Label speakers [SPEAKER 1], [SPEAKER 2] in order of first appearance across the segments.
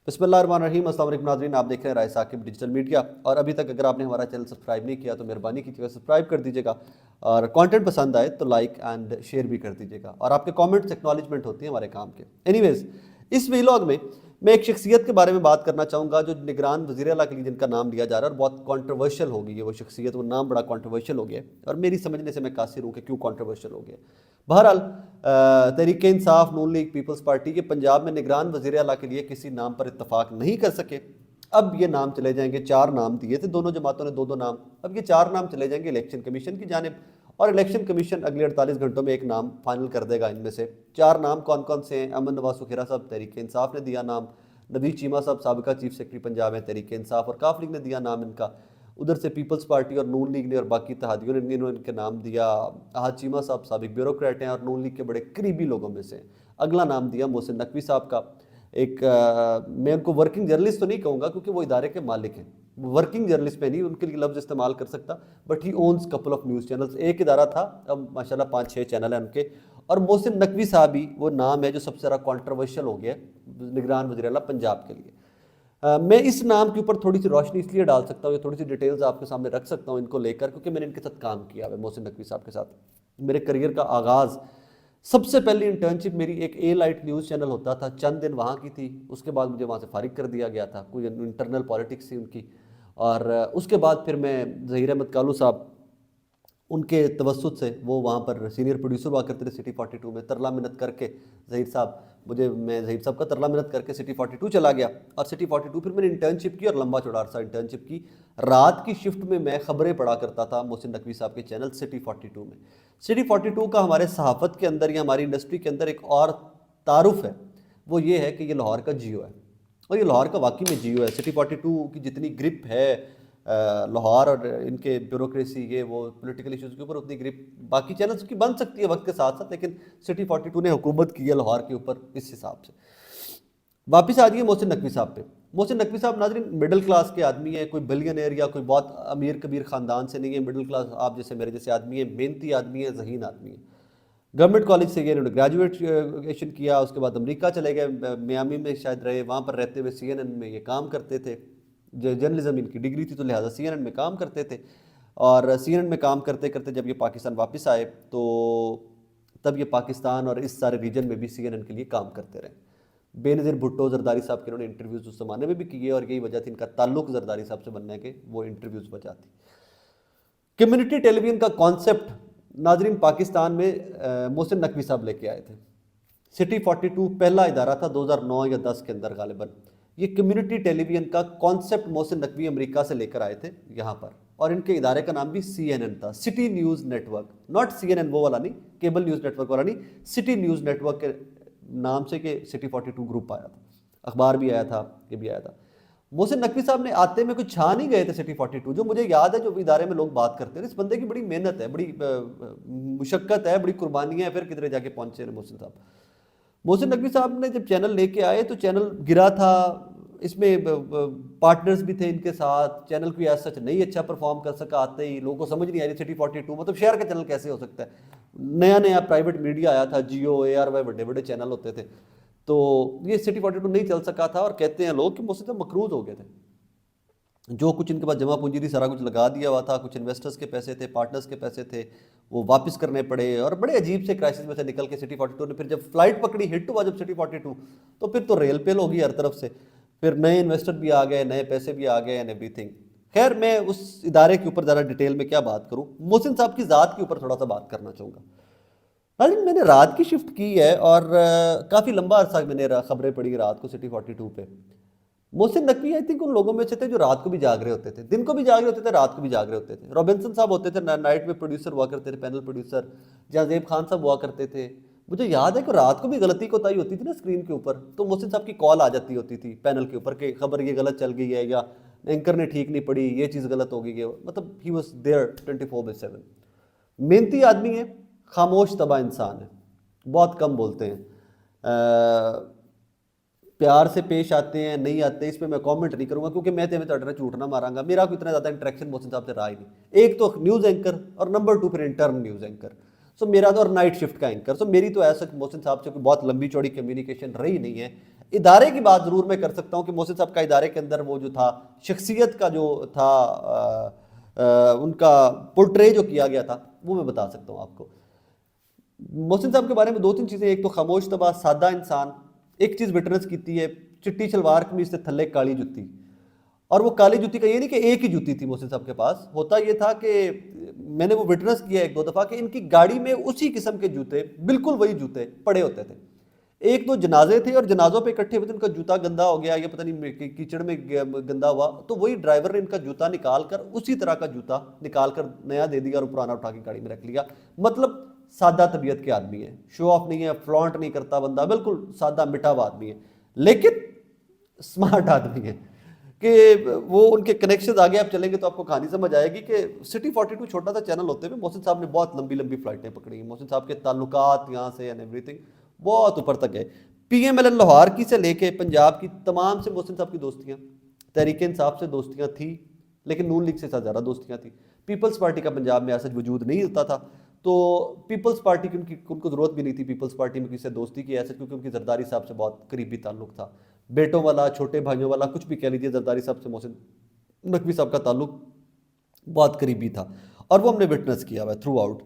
[SPEAKER 1] بسم اللہ الرحمن الرحیم۔ السلام علیکم ناظرین، آپ دیکھ رہے ہیں رائے ثاقب ڈیجیٹل میڈیا، اور ابھی تک اگر آپ نے ہمارا چینل سبسکرائب نہیں کیا تو مہربانی کیجیے گا سبسکرائب کر دیجیے گا، اور کانٹینٹ پسند آئے تو لائک اینڈ شیئر بھی کر دیجیے گا، اور آپ کے کامنٹس ایکنالجمنٹ ہوتی ہیں ہمارے کام کے۔ اینی ویز، اس ویلاگ میں میں ایک شخصیت کے بارے میں بات کرنا چاہوں گا جو نگران وزیر اعلیٰ کے لیے جن کا نام لیا جا رہا ہے، اور بہت کانٹروورشل ہو گئی ہے وہ شخصیت، وہ نام بڑا کانٹروورشل ہو گیا ہے، اور میری سمجھنے سے میں قاصر ہوں کہ کیوں کانٹروورشل ہو گیا۔ بہرحال تحریک انصاف، نون لیگ، پیپلز پارٹی کے پنجاب میں نگران وزیر اعلیٰ کے لیے کسی نام پر اتفاق نہیں کر سکے۔ اب یہ نام چلے جائیں گے، 4 نام دیے تھے دونوں جماعتوں نے، 2 نام، اب یہ 4 نام چلے جائیں گے الیکشن کمیشن کی جانب، اور الیکشن کمیشن اگلے 48 گھنٹوں میں ایک نام فائنل کر دے گا۔ ان میں سے 4 نام کون کون سے ہیں؟ امن نواز سکھیرا صاحب تحریک انصاف نے دیا نام، نوید چیمہ صاحب سابقہ چیف سیکرٹری پنجاب ہیں تحریک انصاف، اور کاف لیگ نے دیا نام ان کا، ادھر سے پیپلز پارٹی اور نون لیگ نے اور باقی اتحادیوں نے انہوں نے ان کے نام دیا۔ احد چیمہ صاحب سابق بیوروکریٹ ہیں اور نون لیگ کے بڑے قریبی لوگوں میں سے ہیں۔ اگلا نام دیا محسن نقوی صاحب کا، ایک میں ان کو ورکنگ جرنلسٹ تو نہیں کہوں گا کیونکہ وہ ادارے کے مالک ہیں، ورکنگ جرنلسٹ میں نہیں ان کے لیے لفظ استعمال کر سکتا، but he owns couple of news channels, ایک ادارہ تھا، اب ماشاءاللہ 5-6 چینل ہیں ان کے۔ اور محسن نقوی صاحب ہی وہ نام ہے جو سب سے زیادہ کانٹروورشل ہو گیا ہے نگران وزیر اعلیٰ پنجاب کے لیے۔ میں اس نام کے اوپر تھوڑی سی روشنی اس لیے ڈال سکتا ہوں، یا تھوڑی سی ڈیٹیلز آپ کے سامنے رکھ سکتا ہوں ان کو لے کر، کیونکہ میں نے ان کے ساتھ کام کیا ہے، محسن نقوی صاحب کے ساتھ میرے کریئر کا آغاز، سب سے پہلی انٹرنشپ میری ایک اے لائٹ نیوز چینل ہوتا تھا، چند دن وہاں کی تھی، اس کے بعد مجھے وہاں سے فارغ کر دیا گیا تھا، کوئی انٹرنل پالیٹکس تھی ان کی، اور اس کے بعد پھر میں ظہیر احمد کالو صاحب ان کے توسط سے، وہ وہاں پر سینئر پروڈیوسر ہوا کرتے تھے سٹی 42 میں، ترلا منت کر کے ظہیر صاحب، میں ظہیر صاحب کا ترلا منت کر کے سٹی 42 چلا گیا، اور سٹی 42 پھر میں نے انٹرنشپ کی، اور لمبا چوڑا عرصہ انٹرنشپ کی۔ رات کی شفٹ میں خبریں پڑھا کرتا تھا محسن نقوی صاحب کے چینل سٹی 42 میں۔ سٹی 42 کا ہمارے صحافت کے اندر یا ہماری انڈسٹری کے اندر ایک اور تعارف ہے، وہ یہ ہے کہ یہ لاہور کا جیو ہے، اور یہ لاہور کا واقعی میں جیو ہے۔ سٹی 42 کی جتنی گرپ ہے لاہور اور ان کے بیوروکریسی، یہ وہ پولیٹیکل ایشوز کے اوپر، اتنی گرپ باقی چینلز کی بن سکتی ہے وقت کے ساتھ ساتھ، لیکن سٹی 42 نے حکومت کی ہے لاہور کے اوپر اس حساب سے۔ واپس آ جائیے محسن نقوی صاحب پہ۔ محسن نقوی صاحب ناظرین مڈل کلاس کے آدمی ہیں، کوئی بلینئر یا کوئی بہت امیر کبیر خاندان سے نہیں ہے، مڈل کلاس آپ جیسے میرے جیسے آدمی ہیں، محنتی آدمی ہیں، ذہین آدمی ہیں۔ گورنمنٹ کالج سے انہوں نے گریجویشن کیا، اس کے بعد امریکہ چلے گئے، میامی میں شاید رہے، وہاں پر رہتے ہوئے CNN میں یہ کام کرتے تھے، جرنلزم ان کی ڈگری تھی تو لہٰذا CNN میں کام کرتے تھے، اور CNN میں کام کرتے کرتے جب یہ پاکستان واپس آئے تو تب یہ پاکستان اور اس سارے ریجن میں بھی CNN کے لیے کام کرتے رہے۔ بے نظیر بھٹو زرداری صاحب کے انہوں نے انٹرویوز اس زمانے میں بھی کیے، اور یہی وجہ تھی ان کا تعلق زرداری صاحب سے بننے کے، وہ انٹرویوز وجہ تھی۔ کمیونٹی ٹیلی ویژن کا کانسیپٹ ناظرین پاکستان میں محسن نقوی صاحب لے کے آئے تھے۔ سٹی 42 پہلا ادارہ تھا 2009 یا 10 کے اندر غالباً، یہ کمیونٹی ٹیلی ویژن کا کانسیپٹ محسن نقوی امریکہ سے لے کر آئے تھے یہاں پر، اور ان کے ادارے کا نام بھی CNN تھا، city news network, not CNN وہ والا نہیں، کیبل نیوز نیٹ ورک والا نہیں، سٹی نیوز نیٹ ورک کے نام سے کہ سٹی 42 گروپ آیا تھا، اخبار بھی آیا تھا، یہ بھی آیا تھا۔ محسن نقوی صاحب نے آتے میں کوئی چھا نہیں گئے تھے سٹی 42، جو مجھے یاد ہے جو ادارے میں لوگ بات کرتے ہیں، اس بندے کی بڑی محنت ہے، بڑی مشقت ہے، بڑی قربانیاں ہیں، پھر کدھر جا کے پہنچے محسن صاحب۔ محسن نقوی صاحب نے جب چینل لے کے آئے تو چینل گرا تھا، اس میں پارٹنرز بھی تھے ان کے ساتھ، چینل کوئی ایسا سچ نہیں اچھا پرفارم کر سکا، آتے ہی لوگوں کو سمجھ نہیں آ رہی سٹی 42 مطلب شہر کا چینل کیسے ہو سکتا ہے، نیا نیا پرائیویٹ میڈیا آیا تھا، جیو ARY بڑے بڑے چینل ہوتے تھے، تو یہ سٹی 42 نہیں چل سکا تھا، اور کہتے ہیں لوگ کہ محسن صاحب مقروض ہو گئے تھے، جو کچھ ان کے پاس جمع پونجی تھی سارا کچھ لگا دیا ہوا تھا، کچھ انویسٹرز کے پیسے تھے، پارٹنرز کے پیسے تھے، وہ واپس کرنے پڑے، اور بڑے عجیب سے کرائسس میں سے نکل کے سٹی 42 نے پھر جب فلائٹ پکڑی، ہٹ ہوا جب سٹی 42 تو پھر تو ریل پیل ہو گئی ہر طرف سے، پھر نئے انویسٹر بھی آ گئے، نئے پیسے بھی آ گئے اینڈ ایوری تھنگ۔ خیر میں اس ادارے کے اوپر ذرا ڈیٹیل میں کیا بات کروں، محسن صاحب کی ذات کے اوپر تھوڑا سا بات کرنا چاہوں گا۔ ناظرین میں نے رات کی شفٹ کی ہے، اور کافی لمبا عرصہ میں نے خبریں پڑھی رات کو سٹی 42 پہ۔ Mohsin Naqvi I think in لوگوں میں سے تھے جو رات کو بھی جاگ رہے ہوتے تھے، دن کو بھی جاگ رہے ہوتے تھے، رات کو بھی جاگ رہے ہوتے تھے۔ رابنسن صاحب ہوتے تھے نائٹ میں پروڈیوسر ہوا کرتے تھے، پینل پروڈیوسر، جہاں زیب خان صاحب ہوا کرتے تھے۔ مجھے یاد ہے کہ رات کو بھی غلطی کوتاہی ہوتی تھی نا اسکرین کے اوپر، تو محسن صاحب کی کال آ جاتی ہوتی تھی پینل کے اوپر کہ خبر یہ غلط چل گئی ہے، یا اینکر نے ٹھیک نہیں پڑھی، یہ چیز غلط ہو گئی ہے، مطلب ہی واز دیئر 24/7۔ محنتی آدمی ہے، خاموش طبع انسان ہے، بہت کم بولتے ہیں، پیار سے پیش آتے ہیں نہیں آتے، اس پہ میں کامنٹ نہیں کروں گا کیونکہ میں جھوٹ نہ ماراں گا، میرا کوئی اتنا زیادہ انٹریکشن محسن صاحب سے رہا ہی نہیں، ایک تو نیوز اینکر اور نمبر 2 پھر انٹرن نیوز اینکر، سو میرا تو اور نائٹ شفٹ کا اینکر، سو میری تو ایسا محسن صاحب سے کوئی بہت لمبی چوڑی کمیونیکیشن رہی نہیں ہے ادارے کی بات ضرور میں کر سکتا ہوں کہ محسن صاحب کا ادارے کے اندر وہ جو تھا شخصیت کا جو تھا ان کا پورٹرے جو کیا گیا تھا وہ میں بتا سکتا ہوں آپ کو. محسن صاحب کے بارے میں 2-3 چیزیں. ایک تو خاموش طبع، سادہ انسان. ایک چیز وٹنس کیتی ہے، چٹی شلوار قمیض سے تھلے کالی جتی. اور وہ کالی جوتی کا یہ نہیں کہ ایک ہی جوتی تھی محسن صاحب کے پاس، ہوتا یہ تھا کہ میں نے وہ وٹنس کیا 1-2 دفعہ کہ ان کی گاڑی میں اسی قسم کے جوتے، بالکل وہی جوتے پڑے ہوتے تھے. 1-2 جنازے تھے اور جنازوں پہ اکٹھے ہوئے تھے، ان کا جوتا گندا ہو گیا یا پتہ نہیں کیچڑ میں گندا ہوا، تو وہی ڈرائیور نے ان کا جوتا نکال کر اسی طرح کا جوتا نکال کر نیا دے دیا اور پرانا اٹھا کے گاڑی میں رکھ لیا. مطلب سادہ طبیعت کے آدمی ہے، شو آف نہیں ہے، فلانٹ نہیں کرتا بندہ، بالکل سادہ مٹھا ہوا آدمی ہے، لیکن سمارٹ آدمی ہے کہ وہ ان کے کنیکشنز آگے آپ چلیں گے تو آپ کو کہانی سمجھ آئے گی کہ سٹی 42 چھوٹا سا چینل ہوتے ہوئے محسن صاحب نے بہت لمبی لمبی فلائٹیں پکڑی ہیں. محسن صاحب کے تعلقات یہاں سے اینڈ ایوری تھنگ بہت اوپر تک گئے. P M L N Lahore کی سے لے کے پنجاب کی تمام سے محسن صاحب کی دوستیاں، تحریک انصاف سے دوستیاں تھیں لیکن نون لیگ سے زیادہ دوستیاں تھیں. پیپلز پارٹی کا پنجاب میں ایسا وجود نہیں ہوتا تھا، تو پیپلز پارٹی کی ان کو ضرورت بھی نہیں تھی پیپلز پارٹی میں کسی سے دوستی کی ایسے، کیونکہ ان کی زرداری صاحب سے بہت قریبی تعلق تھا. بیٹوں والا، چھوٹے بھائیوں والا، کچھ بھی کہہ لیجیے، زرداری صاحب سے محسن نقوی صاحب کا تعلق بہت قریبی تھا اور وہ ہم نے وٹنس کیا ہوا ہے تھرو آؤٹ.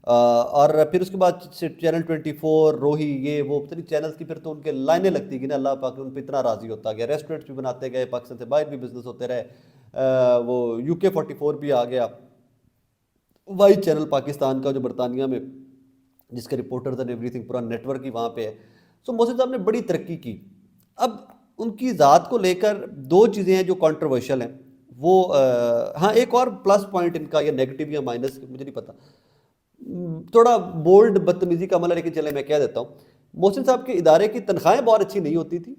[SPEAKER 1] اور پھر اس کے بعد چینل 24 روہی یہ وہ پتہ نہیں چینلز کی پھر تو ان کے لائنیں لگتی گئی نا، اللہ پاک ان پہ اتنا راضی ہوتا گیا. ریسٹورینٹس بھی بناتے گئے، پاکستان سے باہر بھی بزنس ہوتے رہے. وہ UK 44 بھی آ گیا، وائی چینل پاکستان کا جو برطانیہ میں جس کے رپورٹرز اینڈ ایوری تھنگ پورا نیٹ ورک ہی وہاں پہ ہے. سو محسن صاحب نے بڑی ترقی کی. اب ان کی ذات کو لے کر 2 چیزیں ہیں جو کانٹروورشل ہیں. وہ ہاں ایک اور پلس پوائنٹ ان کا یا نیگیٹو یا مائنس مجھے نہیں پتا، تھوڑا بولڈ بدتمیزی کا عمل ہے، لیکن چلے میں کہہ دیتا ہوں. محسن صاحب کے ادارے کی تنخواہیں بہت اچھی نہیں ہوتی تھی.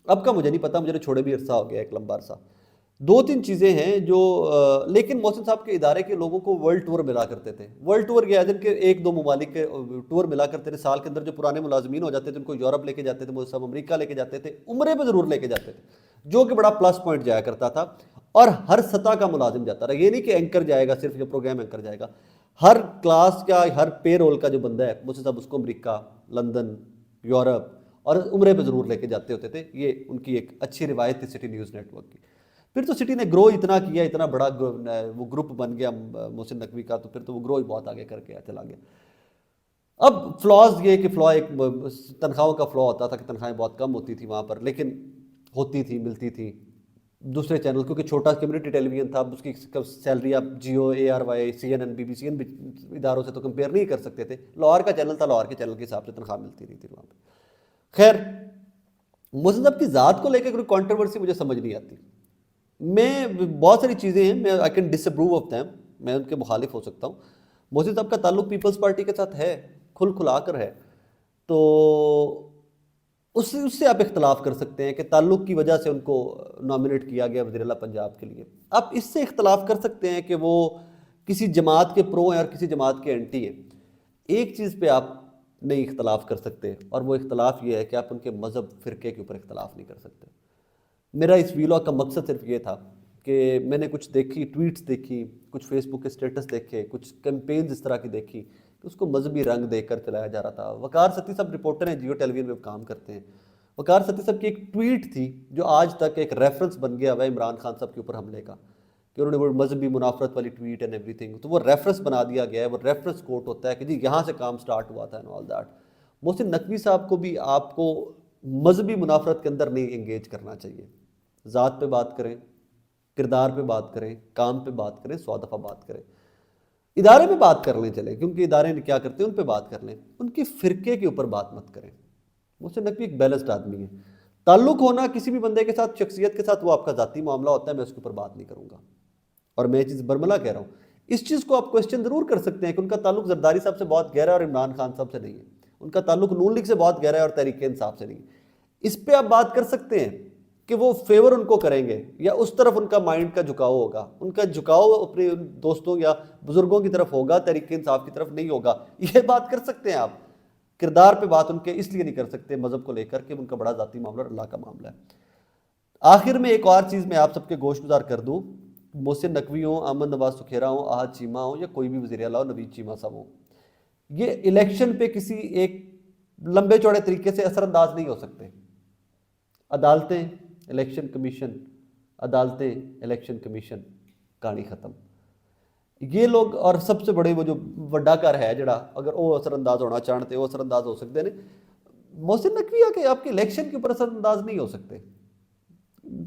[SPEAKER 1] اب کا مجھے نہیں پتا، مجھے چھوڑے بھی عرصہ ہو گیا ایک لمبا عرصہ. 2-3 چیزیں ہیں جو لیکن محسن صاحب کے ادارے کے لوگوں کو ورلڈ ٹور ملا کرتے تھے. ورلڈ ٹور یہ جن کے 1-2 ممالک کے ٹور ملا کرتے تھے سال کے اندر. جو پرانے ملازمین ہو جاتے تھے ان کو یورپ لے کے جاتے تھے، محسن صاحب امریکہ لے کے جاتے تھے، عمرے پہ ضرور لے کے جاتے تھے، جو کہ بڑا پلس پوائنٹ جایا کرتا تھا. اور ہر سطح کا ملازم جاتا رہا، یہ نہیں کہ اینکر جائے گا صرف یا پروگرام اینکر جائے گا. ہر کلاس کا، ہر پے رول کا جو بندہ ہے محسن صاحب اس کو امریکہ، لندن، یورپ اور عمرے پہ ضرور لے کے جاتے ہوتے تھے. یہ ان کی ایک اچھی روایت تھی سٹی نیوز نیٹ ورک کی. پھر تو سٹی نے گرو اتنا کیا، اتنا بڑا وہ گروپ بن گیا محسن نقوی کا، تو پھر تو وہ گرو ہی بہت آگے کر کے چلا گیا. اب فلاز یہ کہ ایک تنخواہوں کا فلا ہوتا تھا کہ تنخواہیں بہت کم ہوتی تھی وہاں پر، لیکن ہوتی تھی، ملتی تھی. دوسرے چینل کیونکہ چھوٹا کمیونٹی ٹیلی ویژن تھا، اس کی سیلری آپ جیو، ARY، CNN، BBC ان اداروں سے تو کمپیئر نہیں کر سکتے تھے. لاہور کا چینل تھا، لاہور کے چینل کے حساب سے تنخواہ ملتی رہی تھی وہاں پہ. خیر، محسن صاحب کی ذات کو لے کے کوئی کانٹروورسی مجھے سمجھ نہیں آتی. میں بہت ساری چیزیں ہیں، میں I can disapprove of them, میں ان کے مخالف ہو سکتا ہوں. محسن صاحب کا تعلق پیپلز پارٹی کے ساتھ ہے، کھل کھلا کر ہے، تو اس سے آپ اختلاف کر سکتے ہیں کہ تعلق کی وجہ سے ان کو نامنیٹ کیا گیا وزیر اعلیٰ پنجاب کے لیے. آپ اس سے اختلاف کر سکتے ہیں کہ وہ کسی جماعت کے پرو ہیں اور کسی جماعت کے اینٹی ہیں. ایک چیز پہ آپ نہیں اختلاف کر سکتے، اور وہ اختلاف یہ ہے کہ آپ ان کے مذہب، فرقے کے اوپر اختلاف نہیں کر سکتے. میرا اس ویلاگ کا مقصد صرف یہ تھا کہ میں نے کچھ دیکھی، ٹویٹس دیکھی، کچھ فیس بک کے اسٹیٹس دیکھے، کچھ کیمپینز اس طرح کی دیکھی کہ اس کو مذہبی رنگ دے کر چلایا جا رہا تھا. وقار ستی صاحب رپورٹر ہیں، جیو ٹیلی ویژن میں کام کرتے ہیں. وقار ستی صاحب کی ایک ٹویٹ تھی جو آج تک ایک ریفرنس بن گیا ہوا ہے عمران خان صاحب کے اوپر حملے کا، کہ انہوں نے وہ مذہبی منافرت والی ٹویٹ اینڈ ایوری تھنگ، تو وہ ریفرنس بنا دیا گیا ہے، وہ ریفرنس کوٹ ہوتا ہے کہ جی یہاں سے کام سٹارٹ ہوا تھا and all that. Mohsin Naqvi صاحب کو بھی آپ کو مذہبی منافرت کے اندر نہیں انگیج کرنا چاہیے. ذات پہ بات کریں، کردار پہ بات کریں، کام پہ بات کریں، 100 دفعہ بات کریں. ادارے پہ بات کر لیں چلیں، کیونکہ ادارے کیا کرتے ہیں ان پہ بات کر لیں، ان کے فرقے کے اوپر بات مت کریں. محسن نقوی ایک بیلنسڈ آدمی ہے. تعلق ہونا کسی بھی بندے کے ساتھ، شخصیت کے ساتھ، وہ آپ کا ذاتی معاملہ ہوتا ہے، میں اس کے اوپر بات نہیں کروں گا. اور میں یہ چیز برملا کہہ رہا ہوں. اس چیز کو آپ کوسچن ضرور کر سکتے ہیں کہ ان کا تعلق زرداری صاحب سے بہت گہرا ہے اور عمران خان صاحب سے نہیں ہے. ان کا تعلق نون لیگ سے بہت گہرا ہے اور تحریک انصاف سے نہیں. اس پہ آپ بات کر سکتے ہیں کہ وہ فیور ان کو کریں گے یا اس طرف ان کا مائنڈ کا جھکاؤ ہوگا. ان کا جھکاؤ اپنے دوستوں یا بزرگوں کی طرف ہوگا، تحریک انصاف کی طرف نہیں ہوگا. یہ بات کر سکتے ہیں آپ. کردار پہ بات ان کے اس لیے نہیں کر سکتے مذہب کو لے کر کہ ان کا بڑا ذاتی معاملہ اور اللہ کا معاملہ ہے. آخر میں ایک اور چیز میں آپ سب کے گوش گزار کر دوں. محسن نقوی ہوں، احمد نواز سکھیرا ہوں، احد چیمہ ہوں، یا کوئی بھی وزیر اعلیٰ ہو، نوید چیمہ صاحب ہوں، یہ الیکشن پہ کسی ایک لمبے چوڑے طریقے سے اثر انداز نہیں ہو سکتے. عدالتیں الیکشن کمیشن، عدالتیں الیکشن کمیشن، کہانی ختم. یہ لوگ اور سب سے بڑے وہ جو وڈا کر ہے جڑا اگر وہ اثر انداز ہونا چاہتے وہ اثر انداز ہو سکتے ہیں. محسن نقوی کہ آپ کے الیکشن کے اوپر اثر انداز نہیں ہو سکتے.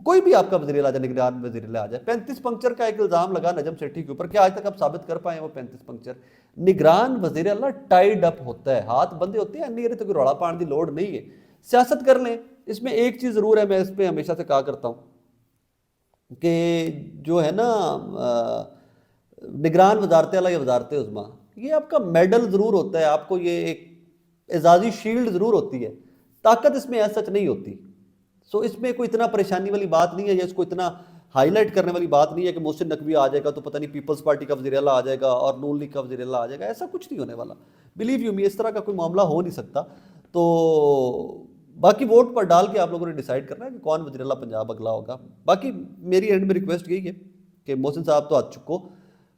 [SPEAKER 1] کوئی بھی آپ کا وزیر اعلیٰ جائے، نگران وزیر اعلیٰ آ جائے. 35 پنکچر کا ایک الزام لگا نجم سیٹھی کے اوپر، کیا آج تک آپ ثابت کر پائے وہ 35 پنکچر؟ نگران وزیر اعلیٰ ٹائیڈ اپ ہوتا ہے، ہاتھ بندے ہوتے ہیں. نہیں تو کوئی روڑا پان کی لوڑ نہیں ہے. سیاست کر لیں. اس میں ایک چیز ضرور ہے، میں اس پہ ہمیشہ سے کہا کرتا ہوں کہ جو ہے نا نگران وزارت اعلیٰ یا وزارت عظمیٰ، یہ آپ کا میڈل ضرور ہوتا ہے، آپ کو یہ ایک اعزازی شیلڈ ضرور ہوتی ہے، طاقت اس میں ایسا سچ نہیں ہوتی. سو اس میں کوئی اتنا پریشانی والی بات نہیں ہے، یا اس کو اتنا ہائی لائٹ کرنے والی بات نہیں ہے کہ محسن نقوی آ جائے گا تو پتہ نہیں پیپلز پارٹی کا وزیر اعلیٰ آ جائے گا اور نون لیگ کا وزیر اعلیٰ آ جائے گا. ایسا کچھ نہیں ہونے والا. بلیو یو می، اس طرح کا کوئی معاملہ ہو نہیں سکتا. تو باقی ووٹ پر ڈال کے آپ لوگوں نے ڈیسائیڈ کرنا ہے کہ کون وزیر اعلیٰ پنجاب اگلا ہوگا. باقی میری اینڈ میں ریکویسٹ یہی ہے کہ محسن صاحب تو ہاتھ چکو،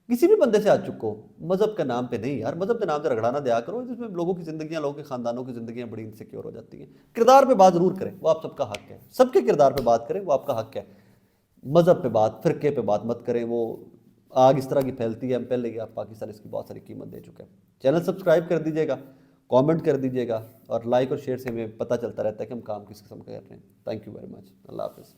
[SPEAKER 1] کسی بھی بندے سے ہاتھ چکو، مذہب کے نام پہ نہیں یار. مذہب کے نام پہ رگڑا نہ دیا کرو، جس میں لوگوں کی زندگیاں، لوگوں کے خاندانوں کی زندگیاں بڑی انسیکیور ہو جاتی ہیں. کردار پہ بات ضرور کریں، وہ آپ سب کا حق ہے. سب کے کردار پہ بات کریں، وہ آپ کا حق ہے. مذہب پہ بات، فرقے پہ بات مت کریں. وہ آگ اس طرح کی پھیلتی ہے، ہم پہلے ہی پاکستان اس کی بہت ساری قیمت دے چکے ہیں. چینل سبسکرائب کر دیجیے گا، کامنٹ کر دیجیے گا، اور لائک اور شیئر سے ہمیں پتہ چلتا رہتا ہے کہ ہم کام کس قسم کا کر رہے ہیں. Thank you very much. اللہ حافظ.